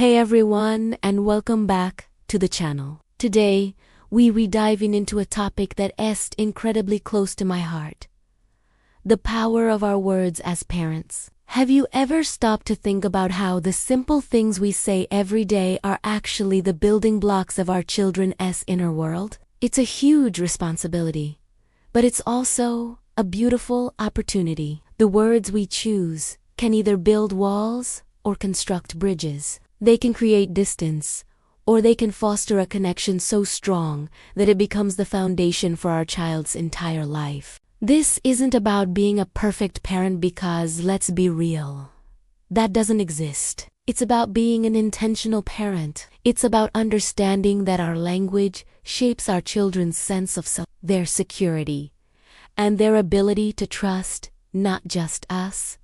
Hey everyone, and welcome back to the channel. Today, we are diving into a topic that is incredibly close to my heart. The power of our words as parents. Have you ever stopped to think about how the simple things we say every day are actually the building blocks of our children's inner world? It's a huge responsibility, but it's also a beautiful opportunity. The words we choose can either build walls or construct bridges. They can create distance, or they can foster a connection so strong that it becomes the foundation for our child's entire life. This isn't about being a perfect parent because, let's be real, that doesn't exist. It's about being an intentional parent. It's about understanding that our language shapes our children's sense of self, their security, and their ability to trust not just us,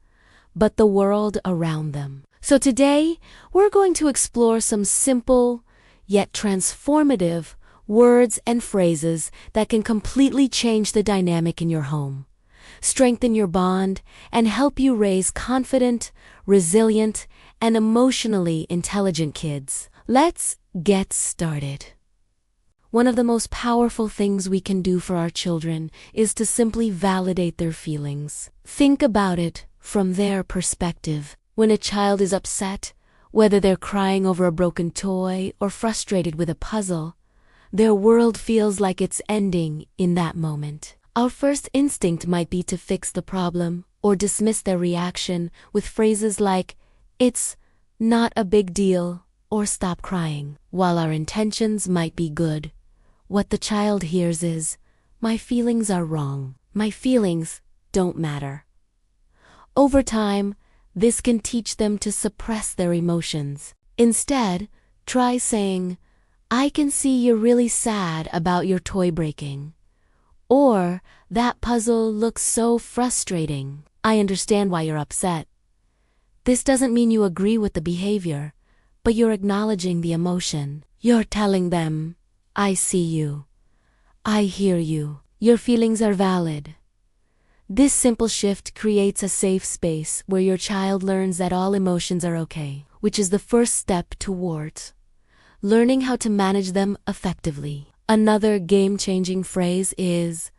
but the world around them. So today, we're going to explore some simple, yet transformative words and phrases that can completely change the dynamic in your home, strengthen your bond, and help you raise confident, resilient, and emotionally intelligent kids. Let's get started. One of the most powerful things we can do for our children is to simply validate their feelings. Think about it from their perspective. When a child is upset, whether they're crying over a broken toy or frustrated with a puzzle, their world feels like it's ending in that moment. Our first instinct might be to fix the problem or dismiss their reaction with phrases like, "It's not a big deal," or "Stop crying." While our intentions might be good, what the child hears is, "My feelings are wrong. My feelings don't matter." Over time, this can teach them to suppress their emotions. Instead, try saying, "I can see you're really sad about your toy breaking," or "That puzzle looks so frustrating. I understand why you're upset." This doesn't mean you agree with the behavior, but you're acknowledging the emotion. You're telling them, "I see you. I hear you. Your feelings are valid." This simple shift creates a safe space where your child learns that all emotions are okay, which is the first step towards learning how to manage them effectively. Another game-changing phrase is,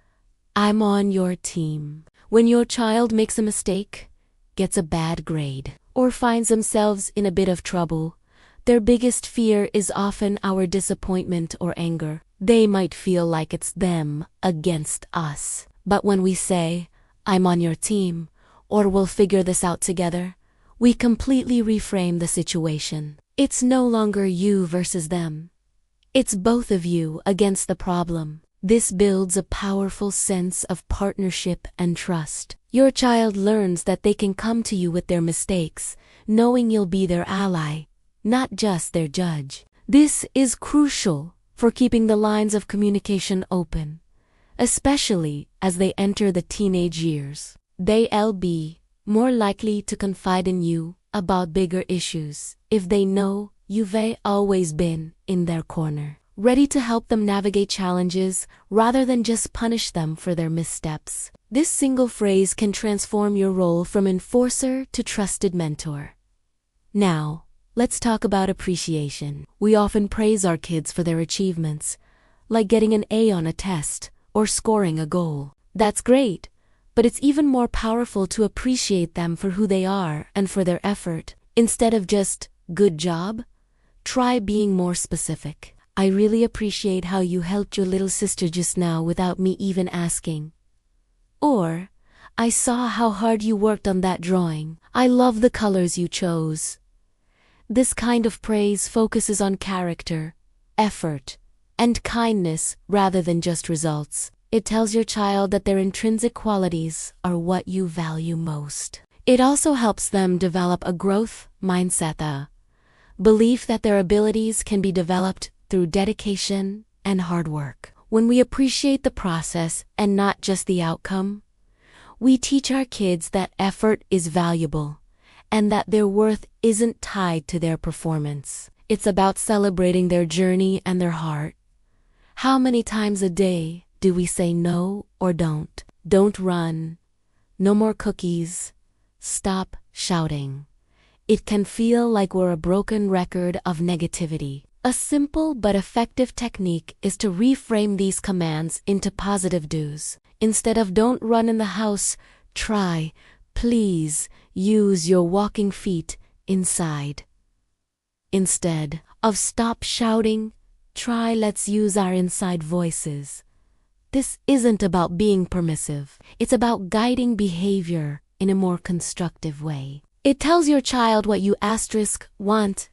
"I'm on your team." When your child makes a mistake, gets a bad grade, or finds themselves in a bit of trouble, their biggest fear is often our disappointment or anger. They might feel like it's them against us. But when we say, "I'm on your team," or "We'll figure this out together," we completely reframe the situation. It's no longer you versus them. It's both of you against the problem. This builds a powerful sense of partnership and trust. Your child learns that they can come to you with their mistakes, knowing you'll be their ally, not just their judge. This is crucial for keeping the lines of communication open, especially as they enter the teenage years. They'll be more likely to confide in you about bigger issues if they know you've always been in their corner, ready to help them navigate challenges rather than just punish them for their missteps. This single phrase can transform your role from enforcer to trusted mentor. Now, let's talk about appreciation. We often praise our kids for their achievements, like getting an A on a test or scoring a goal. That's great, but it's even more powerful to appreciate them for who they are and for their effort. Instead of just, "Good job," try being more specific. "I really appreciate how you helped your little sister just now without me even asking." Or, "I saw how hard you worked on that drawing. I love the colors you chose." This kind of praise focuses on character, effort, and kindness rather than just results. It tells your child that their intrinsic qualities are what you value most. It also helps them develop a growth mindset, a belief that their abilities can be developed through dedication and hard work. When we appreciate the process and not just the outcome, we teach our kids that effort is valuable and that their worth isn't tied to their performance. It's about celebrating their journey and their heart. How many times a day do we say no or don't? Don't run. No more cookies. Stop shouting. it can feel like we're a broken record of negativity. A simple but effective technique is to reframe these commands into positive do's. Instead of "don't run in the house," try "please use your walking feet inside." Instead of "stop shouting," try "let's use our inside voices." This isn't about being permissive. It's about guiding behavior in a more constructive way. It tells your child what you want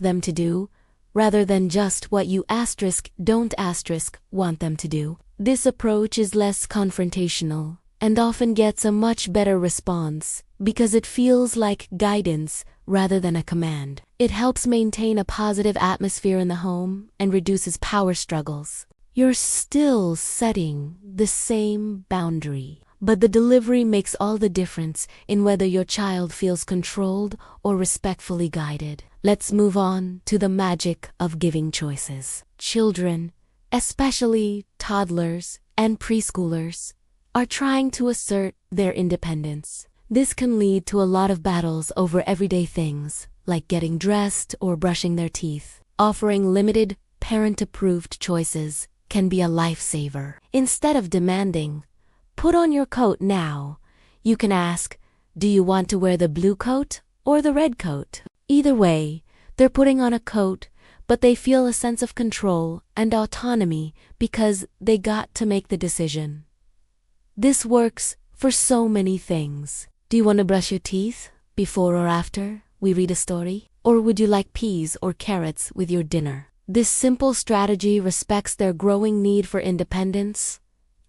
them to do, rather than just what you don't want them to do. This approach is less confrontational and often gets a much better response because it feels like guidance rather than a command. It helps maintain a positive atmosphere in the home and reduces power struggles. You're still setting the same boundary, but the delivery makes all the difference in whether your child feels controlled or respectfully guided. Let's move on to the magic of giving choices. Children, especially toddlers and preschoolers, are trying to assert their independence. This can lead to a lot of battles over everyday things, like getting dressed or brushing their teeth. Offering limited, parent-approved choices can be a lifesaver. Instead of demanding, "put on your coat now," you can ask, "do you want to wear the blue coat or the red coat?" Either way, they're putting on a coat, but they feel a sense of control and autonomy because they got to make the decision. This works for so many things. Do you want to brush your teeth before or after we read a story? Or would you like peas or carrots with your dinner? This simple strategy respects their growing need for independence,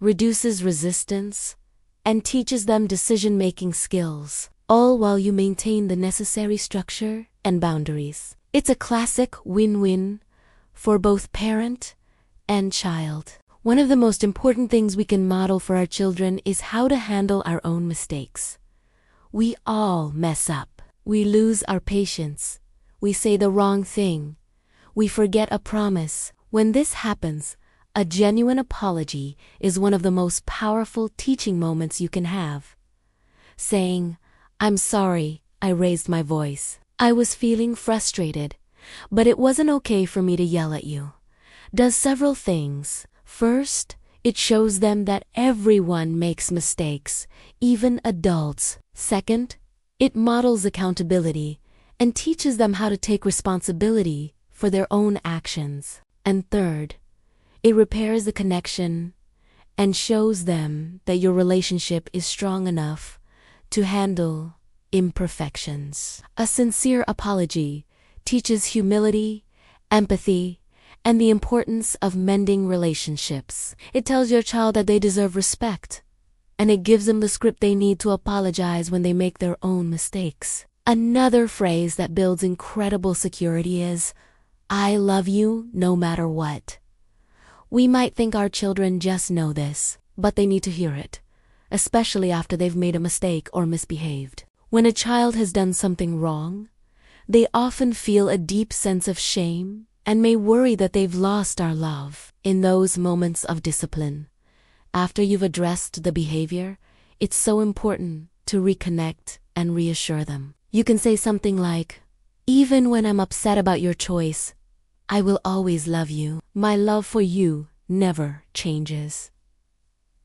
reduces resistance, and teaches them decision-making skills, all while you maintain the necessary structure and boundaries. It's a classic win-win for both parent and child. One of the most important things we can model for our children is how to handle our own mistakes. We all mess up. We lose our patience. We say the wrong thing. We forget a promise. When this happens, a genuine apology is one of the most powerful teaching moments you can have. Saying, "I'm sorry, I raised my voice. I was feeling frustrated, but it wasn't okay for me to yell at you," does several things. First, it shows them that everyone makes mistakes, even adults. Second, it models accountability and teaches them how to take responsibility for their own actions. And third, it repairs the connection and shows them that your relationship is strong enough to handle imperfections. A sincere apology teaches humility, empathy, and the importance of mending relationships. It tells your child that they deserve respect, and it gives them the script they need to apologize when they make their own mistakes. Another phrase that builds incredible security is, "I love you no matter what." We might think our children just know this, but they need to hear it, especially after they've made a mistake or misbehaved. When a child has done something wrong, they often feel a deep sense of shame and may worry that they've lost our love. In those moments of discipline, after you've addressed the behavior, it's so important to reconnect and reassure them. You can say something like, "Even when I'm upset about your choice, I will always love you. My love for you never changes."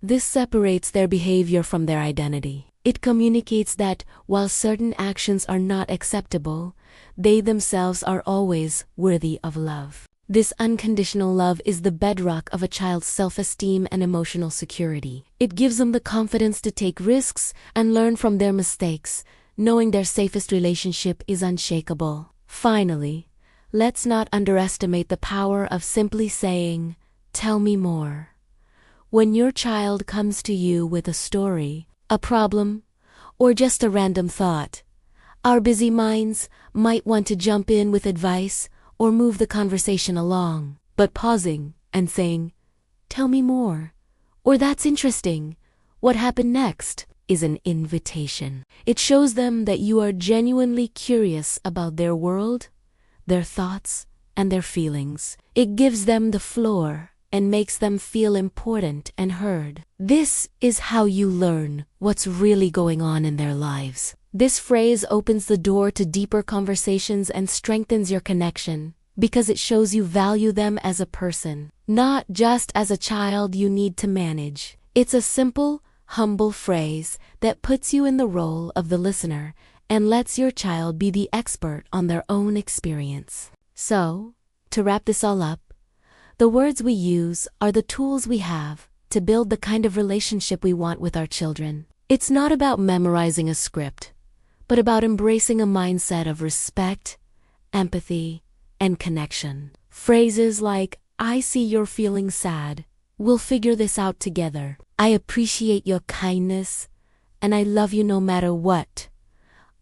This separates their behavior from their identity. It communicates that while certain actions are not acceptable, they themselves are always worthy of love. This unconditional love is the bedrock of a child's self-esteem and emotional security. It gives them the confidence to take risks and learn from their mistakes, knowing their safest relationship is unshakable. Finally, let's not underestimate the power of simply saying, "Tell me more." When your child comes to you with a story, a problem, or just a random thought, our busy minds might want to jump in with advice or move the conversation along. But pausing and saying, "Tell me more," or "That's interesting, what happened next?" is an invitation. It shows them that you are genuinely curious about their world, their thoughts, and their feelings. It gives them the floor and makes them feel important and heard. This is how you learn what's really going on in their lives. This phrase opens the door to deeper conversations and strengthens your connection, because it shows you value them as a person, not just as a child you need to manage. It's a simple, humble phrase that puts you in the role of the listener and lets your child be the expert on their own experience. So, to wrap this all up, the words we use are the tools we have to build the kind of relationship we want with our children. It's not about memorizing a script, but about embracing a mindset of respect, empathy, and connection. Phrases like, "I see you're feeling sad. We'll figure this out together. I appreciate your kindness, and I love you no matter what,"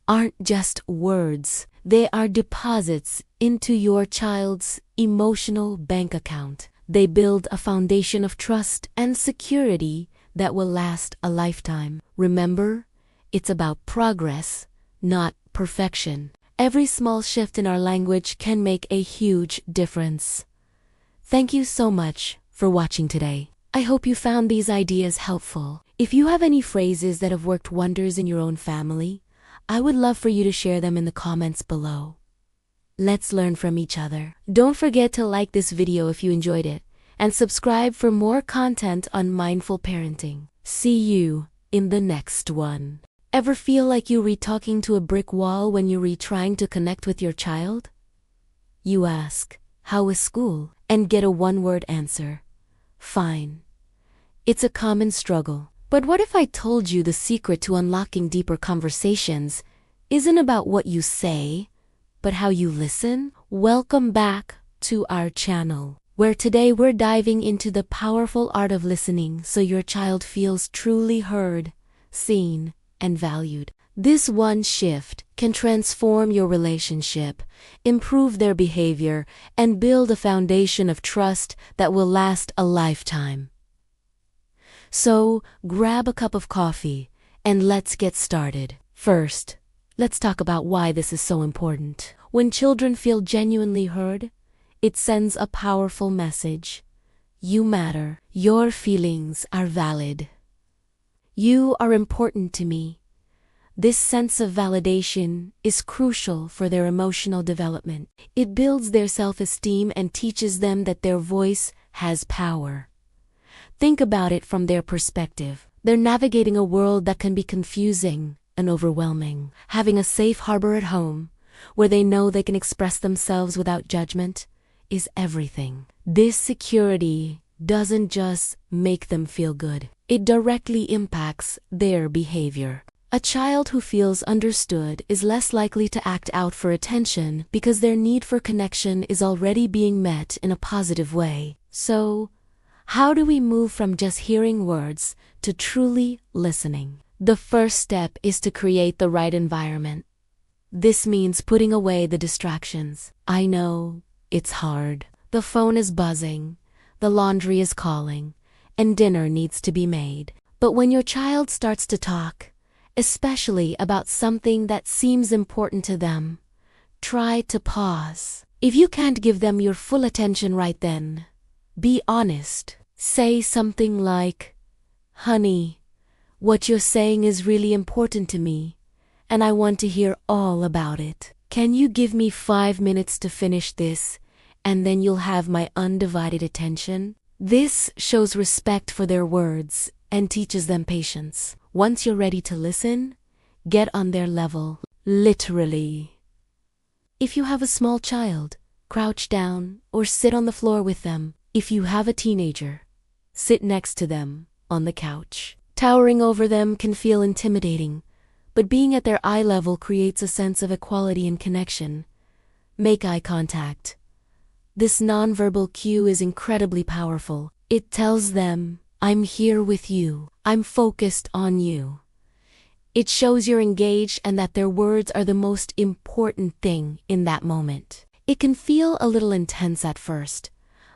aren't just words. They are deposits into your child's emotional bank account. They build a foundation of trust and security that will last a lifetime. Remember, it's about progress, not perfection. Every small shift in our language can make a huge difference. Thank you so much for watching today. I hope you found these ideas helpful. If you have any phrases that have worked wonders in your own family, I would love for you to share them in the comments below. Let's learn from each other. Don't forget to like this video if you enjoyed it, and subscribe for more content on mindful parenting. See you in the next one. Ever feel like you're talking to a brick wall when you're trying to connect with your child? You ask, "How was school?" and get a one-word answer, "Fine." It's a common struggle. But what if I told you the secret to unlocking deeper conversations isn't about what you say, but how you listen? Welcome back to our channel, where today we're diving into the powerful art of listening so your child feels truly heard, seen, and valued. This one shift can transform your relationship, improve their behavior, and build a foundation of trust that will last a lifetime. So, grab a cup of coffee and let's get started. First, let's talk about why this is so important. When children feel genuinely heard, it sends a powerful message. You matter. Your feelings are valid. You are important to me. This sense of validation is crucial for their emotional development. It builds their self-esteem and teaches them that their voice has power. Think about it from their perspective. They're navigating a world that can be confusing and overwhelming. Having a safe harbor at home, where they know they can express themselves without judgment, is everything. This security doesn't just make them feel good. It directly impacts their behavior. A child who feels understood is less likely to act out for attention because their need for connection is already being met in a positive way. So, how do we move from just hearing words to truly listening? The first step is to create the right environment. This means putting away the distractions. I know, it's hard. The phone is buzzing, the laundry is calling, and dinner needs to be made. But when your child starts to talk, especially about something that seems important to them, try to pause. If you can't give them your full attention right then, be honest. Say something like, "Honey, what you're saying is really important to me, and I want to hear all about it. Can you give me 5 minutes to finish this, and then you'll have my undivided attention?" This shows respect for their words and teaches them patience. Once you're ready to listen, get on their level, literally. If you have a small child, crouch down or sit on the floor with them. If you have a teenager, sit next to them on the couch. Towering over them can feel intimidating, but being at their eye level creates a sense of equality and connection. Make eye contact. This nonverbal cue is incredibly powerful. It tells them, "I'm here with you. I'm focused on you." It shows you're engaged and that their words are the most important thing in that moment. It can feel a little intense at first,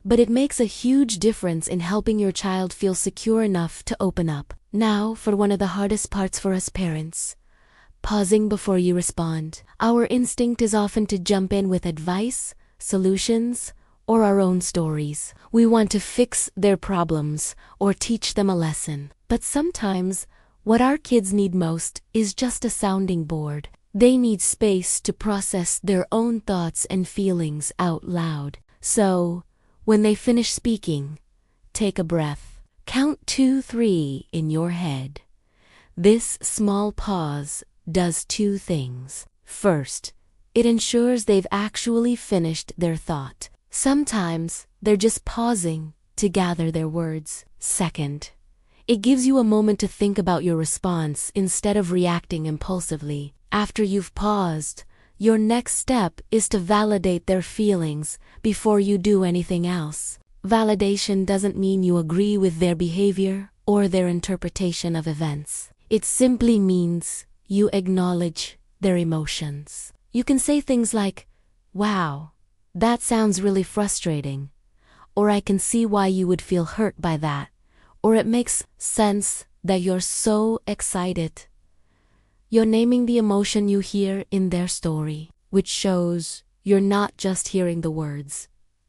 but it makes a huge difference in helping your child feel secure enough to open up. Now, for one of the hardest parts for us parents, pausing before you respond. Our instinct is often to jump in with advice, solutions, or our own stories. We want to fix their problems or teach them a lesson. But sometimes, What our kids need most is just a sounding board. They need space to process their own thoughts and feelings out loud. So, when they finish speaking, take a breath. Count 2, 3 in your head. This small pause does two things. First, it ensures they've actually finished their thought. Sometimes they're just pausing to gather their words. Second, it gives you a moment to think about your response instead of reacting impulsively. After you've paused, your next step is to validate their feelings before you do anything else. Validation doesn't mean you agree with their behavior or their interpretation of events. It simply means you acknowledge their emotions. You can say things like, "Wow, that sounds really frustrating," or "I can see why you would feel hurt by that," or "It makes sense that you're so excited." You're naming the emotion you hear in their story, which shows you're not just hearing the words,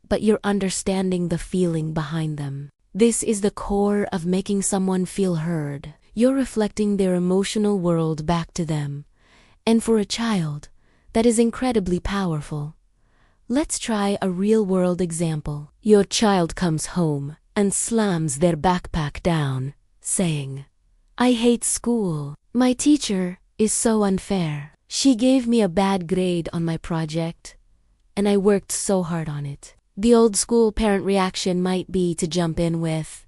but you're understanding the feeling behind them. This is the core of making someone feel heard. You're reflecting their emotional world back to them. And for a child, that is incredibly powerful. Let's try a real-world example. Your child comes home and slams their backpack down, saying, "I hate school. My teacher is so unfair. She gave me a bad grade on my project, and I worked so hard on it." The old school parent reaction might be to jump in with,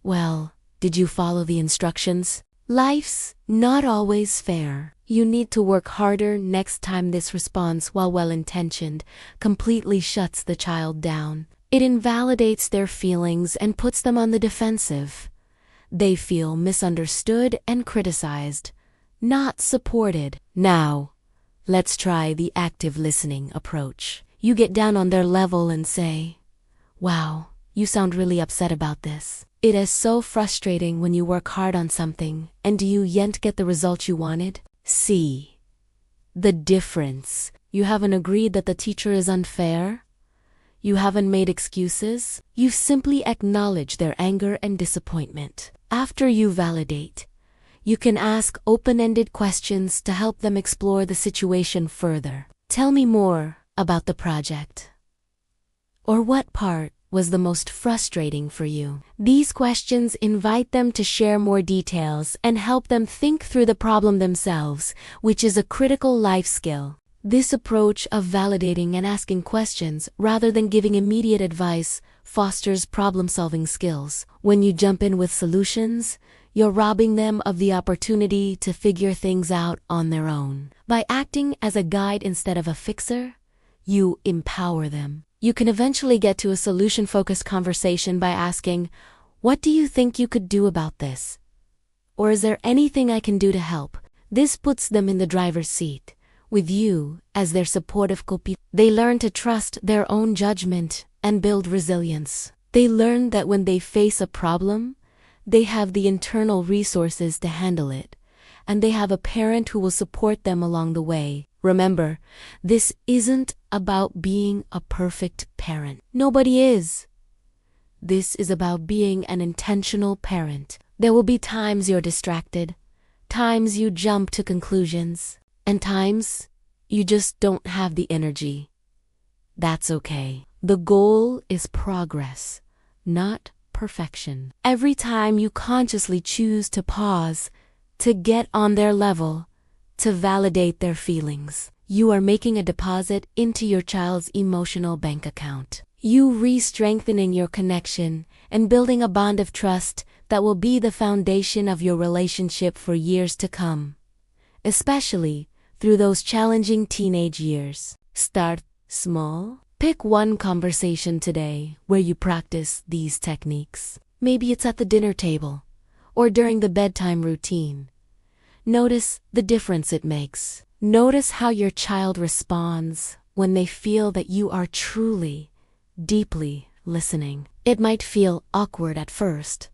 "Well, did you follow the instructions?" Life's not always fair. You need to work harder next time. This response, while well-intentioned, completely shuts the child down. It invalidates their feelings and puts them on the defensive. They feel misunderstood and criticized, not supported. Now, let's try the active listening approach. You get down on their level and say, "Wow, you sound really upset about this. It is so frustrating when you work hard on something and you yet get the result you wanted. See the difference. You haven't agreed that the teacher is unfair. You haven't made excuses. You simply acknowledge their anger and disappointment." After you validate, you can ask open-ended questions to help them explore the situation further. "Tell me more about the project." Or "What part was the most frustrating for you?" These questions invite them to share more details and help them think through the problem themselves, which is a critical life skill. This approach of validating and asking questions rather than giving immediate advice fosters problem-solving skills. When you jump in with solutions, you're robbing them of the opportunity to figure things out on their own. By acting as a guide instead of a fixer, you empower them. You can eventually get to a solution-focused conversation by asking, "What do you think you could do about this?" Or "Is there anything I can do to help?" This puts them in the driver's seat, with you as their supportive co-pilot. They learn to trust their own judgment and build resilience. They learn that when they face a problem, they have the internal resources to handle it, and they have a parent who will support them along the way. Remember, this isn't about being a perfect parent. Nobody is. This is about being an intentional parent. There will be times you're distracted, times you jump to conclusions, and times you just don't have the energy. That's okay. The goal is progress, not perfection. Every time you consciously choose to pause, to get on their level, to validate their feelings, you are making a deposit into your child's emotional bank account. You re-strengthening your connection and building a bond of trust that will be the foundation of your relationship for years to come, especially through those challenging teenage years. Start small. Pick one conversation today where you practice these techniques. Maybe it's at the dinner table or during the bedtime routine. Notice the difference it makes. Notice how your child responds when they feel that you are truly, deeply listening. It might feel awkward at first,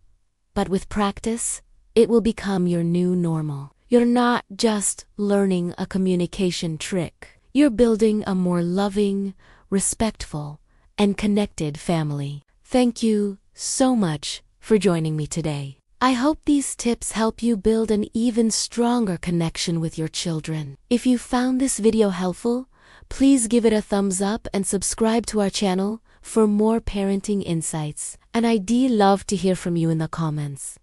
but with practice, it will become your new normal. You're not just learning a communication trick. You're building a more loving, respectful, and connected family. Thank you so much for joining me today. I hope these tips help you build an even stronger connection with your children. If you found this video helpful, please give it a thumbs up and subscribe to our channel for more parenting insights. And I'd love to hear from you in the comments.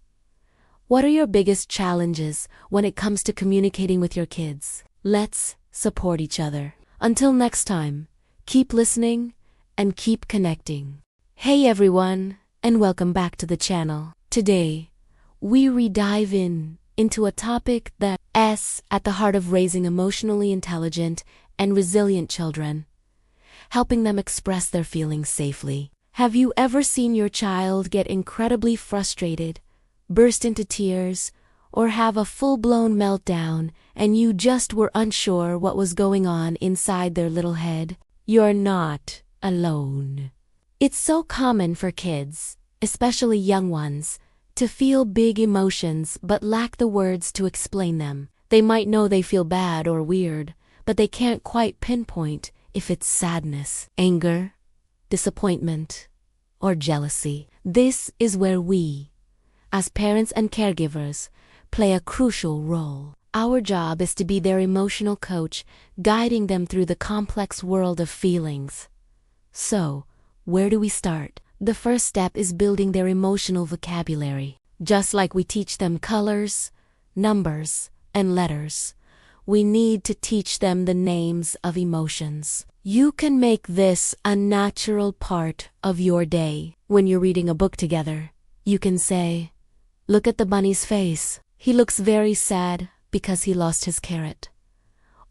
What are your biggest challenges when it comes to communicating with your kids? Let's support each other. Until next time, keep listening and keep connecting. Hey everyone, and welcome back to the channel. Today, we re-dive into a topic that's at the heart of raising emotionally intelligent and resilient children, helping them express their feelings safely. Have you ever seen your child get incredibly frustrated, burst into tears, or have a full-blown meltdown and you just were unsure what was going on inside their little head? You're not alone. It's so common for kids, especially young ones, to feel big emotions but lack the words to explain them. They might know they feel bad or weird, but they can't quite pinpoint if it's sadness, anger, disappointment, or jealousy. This is where we, as parents and caregivers, play a crucial role. Our job is to be their emotional coach, guiding them through the complex world of feelings. So, where do we start? The first step is building their emotional vocabulary. Just like we teach them colors, numbers, and letters, we need to teach them the names of emotions. You can make this a natural part of your day. When you're reading a book together, you can say, "Look at the bunny's face. He looks very sad because he lost his carrot."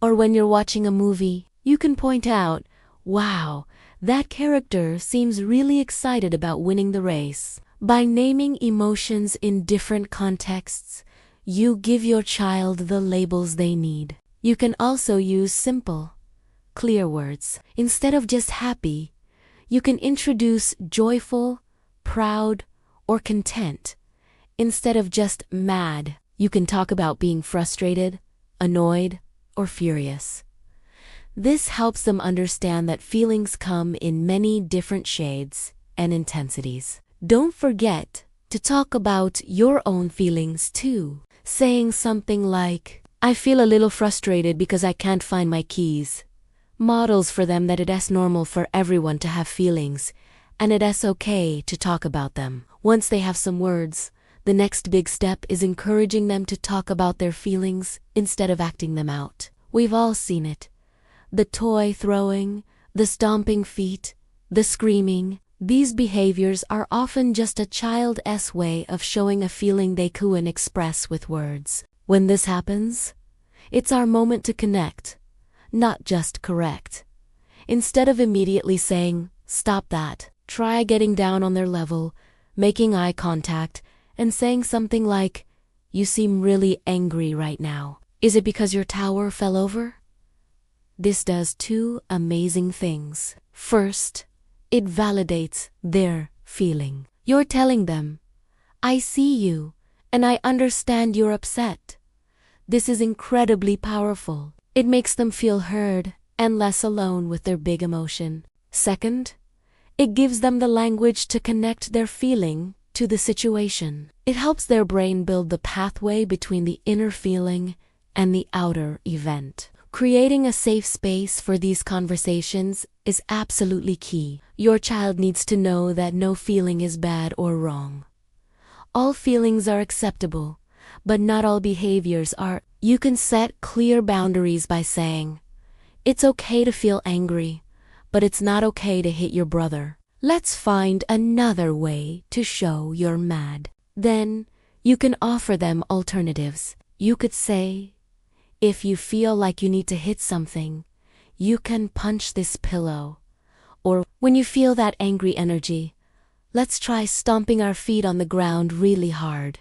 Or when you're watching a movie, you can point out, "Wow, that character seems really excited about winning the race." By naming emotions in different contexts, you give your child the labels they need. You can also use simple, clear words. Instead of just happy, you can introduce joyful, proud, or content. Instead of just mad, you can talk about being frustrated, annoyed, or furious. This helps them understand that feelings come in many different shades and intensities. Don't forget to talk about your own feelings too. Saying something like, "I feel a little frustrated because I can't find my keys," models for them that it is normal for everyone to have feelings, and it is okay to talk about them. Once they have some words, the next big step is encouraging them to talk about their feelings instead of acting them out. We've all seen it. The toy throwing, the stomping feet, the screaming. These behaviors are often just a child's way of showing a feeling they couldn't express with words. When this happens, it's our moment to connect, not just correct. Instead of immediately saying, "Stop that," try getting down on their level, making eye contact, and saying something like, "You seem really angry right now. Is it because your tower fell over?" This does two amazing things. First, it validates their feeling. You're telling them, "I see you, and I understand you're upset." This is incredibly powerful. It makes them feel heard and less alone with their big emotion. Second, it gives them the language to connect their feeling to the situation. It helps their brain build the pathway between the inner feeling and the outer event. Creating a safe space for these conversations is absolutely key. Your child needs to know that no feeling is bad or wrong. All feelings are acceptable, but not all behaviors are. You can set clear boundaries by saying, "It's okay to feel angry, but it's not okay to hit your brother. Let's find another way to show you're mad." Then, you can offer them alternatives. You could say, "If you feel like you need to hit something, you can punch this pillow." Or, "When you feel that angry energy, let's try stomping our feet on the ground really hard."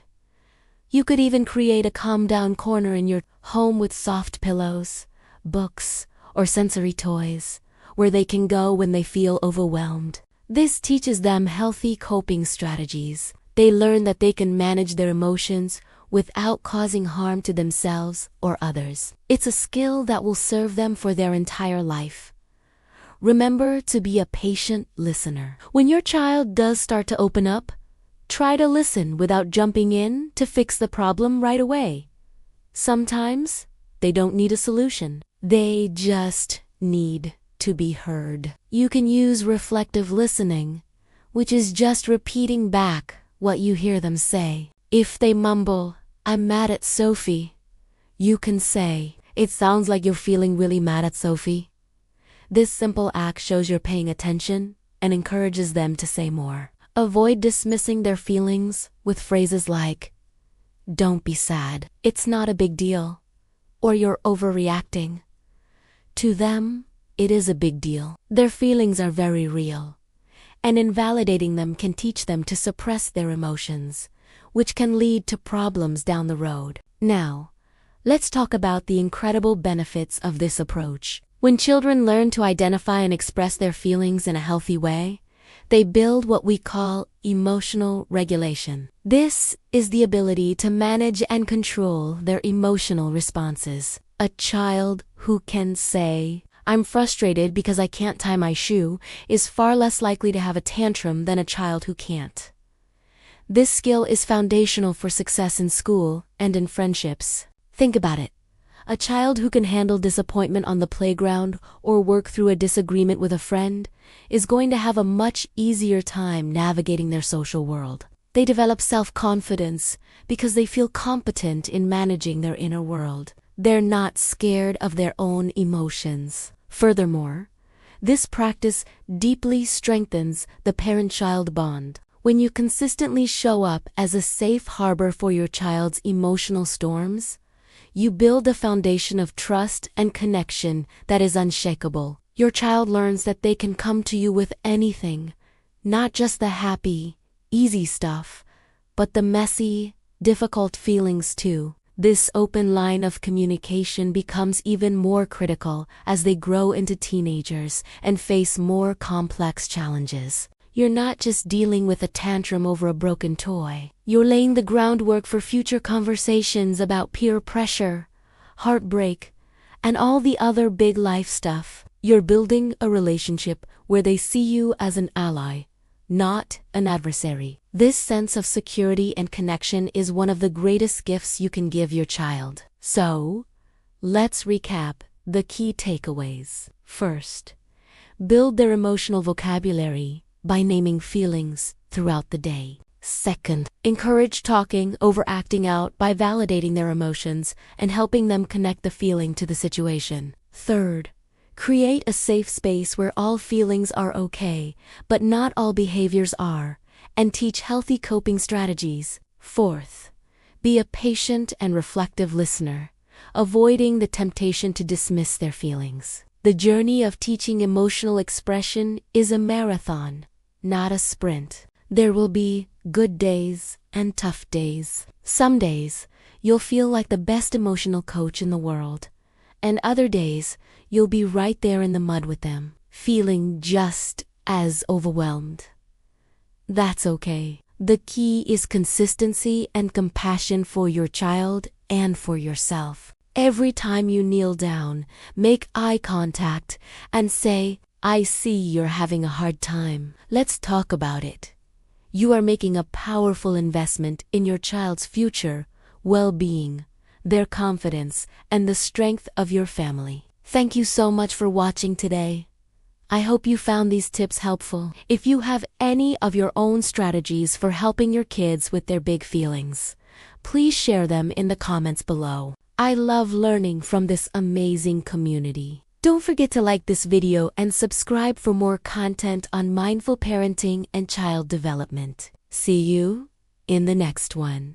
You could even create a calm-down corner in your home with soft pillows, books, or sensory toys, where they can go when they feel overwhelmed. This teaches them healthy coping strategies. They learn that they can manage their emotions without causing harm to themselves or others. It's a skill that will serve them for their entire life. Remember to be a patient listener. When your child does start to open up, Try to listen without jumping in to fix the problem right away. Sometimes they don't need a solution. They just need to be heard. You can use reflective listening, which is just repeating back what you hear them say. If they mumble, "I'm mad at Sophie," you can say, "It sounds like you're feeling really mad at Sophie." This simple act shows you're paying attention and encourages them to say more. Avoid dismissing their feelings with phrases like, "Don't be sad. It's not a big deal," or "You're overreacting." To them, it is a big deal. Their feelings are very real, and invalidating them can teach them to suppress their emotions, which can lead to problems down the road. Now, let's talk about the incredible benefits of this approach. When children learn to identify and express their feelings in a healthy way, they build what we call emotional regulation. This is the ability to manage and control their emotional responses. A child who can say, "I'm frustrated because I can't tie my shoe," is far less likely to have a tantrum than a child who can't. This skill is foundational for success in school and in friendships. Think about it. A child who can handle disappointment on the playground or work through a disagreement with a friend is going to have a much easier time navigating their social world. They develop self-confidence because they feel competent in managing their inner world. They're not scared of their own emotions. Furthermore, this practice deeply strengthens the parent-child bond. When you consistently show up as a safe harbor for your child's emotional storms, you build a foundation of trust and connection that is unshakable. Your child learns that they can come to you with anything, not just the happy, easy stuff, but the messy, difficult feelings too. This open line of communication becomes even more critical as they grow into teenagers and face more complex challenges. You're not just dealing with a tantrum over a broken toy. You're laying the groundwork for future conversations about peer pressure, heartbreak, and all the other big life stuff. You're building a relationship where they see you as an ally, not an adversary. This sense of security and connection is one of the greatest gifts you can give your child. So, let's recap the key takeaways. First, build their emotional vocabulary by naming feelings throughout the day. Second, encourage talking over acting out by validating their emotions and helping them connect the feeling to the situation. Third, create a safe space where all feelings are okay, but not all behaviors are, and teach healthy coping strategies. Fourth, be a patient and reflective listener, avoiding the temptation to dismiss their feelings. The journey of teaching emotional expression is a marathon, not a sprint. There will be good days and tough days. Some days, you'll feel like the best emotional coach in the world, and other days, you'll be right there in the mud with them, feeling just as overwhelmed. That's okay. The key is consistency and compassion for your child and for yourself. Every time you kneel down, make eye contact and say, "I see you're having a hard time. Let's talk about it." You are making a powerful investment in your child's future, well-being, their confidence, and the strength of your family. Thank you so much for watching today. I hope you found these tips helpful. If you have any of your own strategies for helping your kids with their big feelings, please share them in the comments below. I love learning from this amazing community. Don't forget to like this video and subscribe for more content on mindful parenting and child development. See you in the next one.